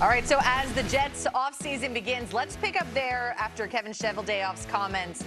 All right, so as the Jets offseason begins, let's pick up there after Kevin Cheveldayoff's comments,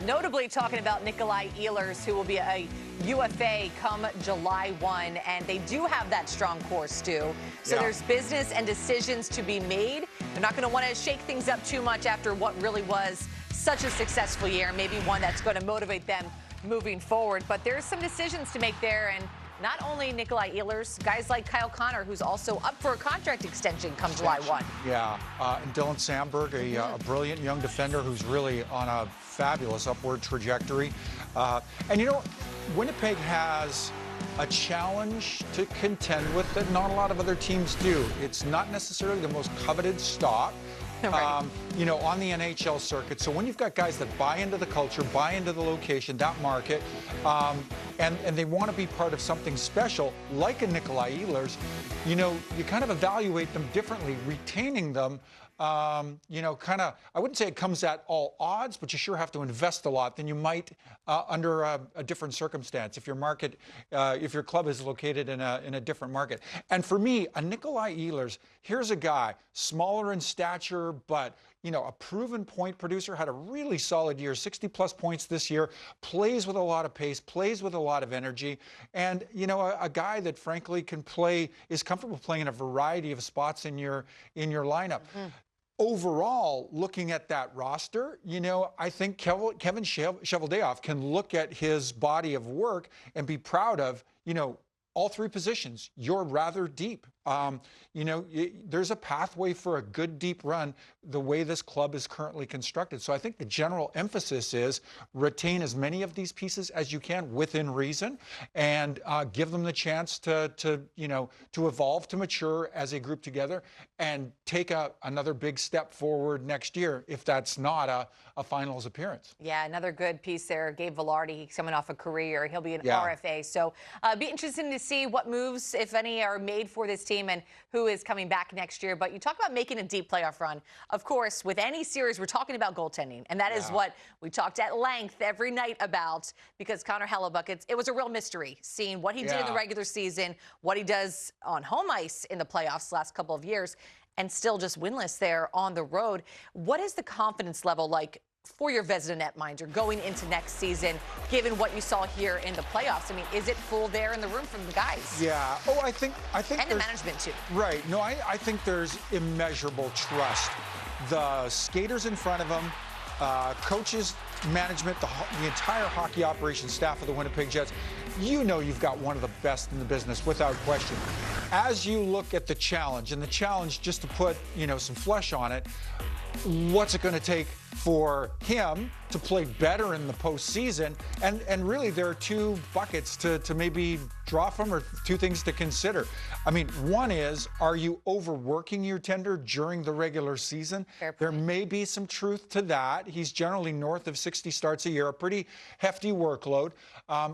notably talking about Nikolaj Ehlers, who will be a UFA come July 1, and they do have that strong core, Stu. So there's business and decisions to be made. They're not going to want to shake things up too much after what really was such a successful year, maybe one that's going to motivate them moving forward. But there's some decisions to make there, and not only Nikolaj Ehlers, guys like Kyle Connor, who's also up for a contract extension come July 1. Yeah, and Dylan Sandberg, a brilliant young defender who's really on a fabulous upward trajectory. And, you know, Winnipeg has a challenge to contend with that not a lot of other teams do. It's not necessarily the most coveted stop. You know, on the NHL circuit. So when you've got guys that buy into the culture, buy into the location, that market, and they want to be part of something special, like a Nikolaj Ehlers, you know, you kind of evaluate them differently, retaining them. You know, kind of, I wouldn't say it comes at all odds, but you sure have to invest a lot than you might under a different circumstance if your market, if your club is located in a different market. And for me, a Nikolaj Ehlers, here's a guy, smaller in stature, but you know, a proven point producer, had a really solid year, 60-plus points this year, plays with a lot of pace, plays with a lot of energy, and, you know, a guy that, frankly, can play, is comfortable playing in a variety of spots in your lineup. Overall, looking at that roster, you know, I think Kevin Cheveldayoff can look at his body of work and be proud of, you know, all three positions. You're rather deep. You know, there's a pathway for a good deep run the way this club is currently constructed. So I think the general emphasis is retain as many of these pieces as you can within reason, and give them the chance to you know, to evolve, to mature as a group together, and take another big step forward next year if that's not a finals appearance. Yeah, another good piece there. Gabe Vilardi, he's coming off a career. He'll be an RFA. So be interesting to see what moves, if any, are made for this team and who is coming back next year. But you talk about making a deep playoff run. Of course, with any series, we're talking about goaltending. And that is what we talked at length every night about, because Connor Hellebuyck, it was a real mystery seeing what he did in the regular season, what he does on home ice in the playoffs the last couple of years, and still just winless there on the road. What is the confidence level like for your Vezina netminder going into next season, given what you saw here in the playoffs? I mean, is it full there in the room from the guys? Yeah. Oh, I think and the management too. Right. No, I think there's immeasurable trust. The skaters in front of them, coaches, management, the entire hockey operations staff of the Winnipeg Jets. You know you've got one of the best in the business, without question. As you look at the challenge, and the challenge, just to put, you know, some flesh on it, what's it going to take for him to play better in the postseason? And really, there are two buckets to maybe draw from, or two things to consider. I mean, one is, are you overworking your tender during the regular season? There may be some truth to that. He's generally north of 60 starts a year, a pretty hefty workload.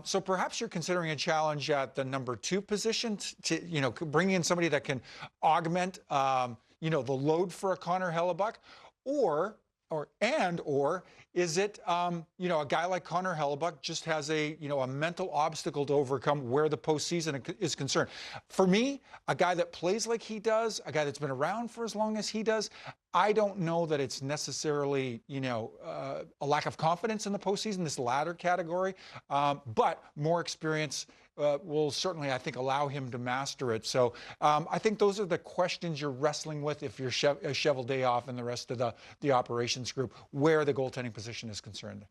So perhaps you're considering a challenge at the number 2 position to, you know, bring in somebody that can augment, you know, the load for a Connor Hellebuyck. Or is it, you know, a guy like Connor Hellebuyck just has a mental obstacle to overcome where the postseason is concerned? For me, a guy that plays like he does, a guy that's been around for as long as he does, I don't know that it's necessarily, you know, a lack of confidence in the postseason, this latter category, but more experience will certainly, I think, allow him to master it. So I think those are the questions you're wrestling with if you're Cheveldayoff and the rest of the operations group, where the goaltending position is concerned.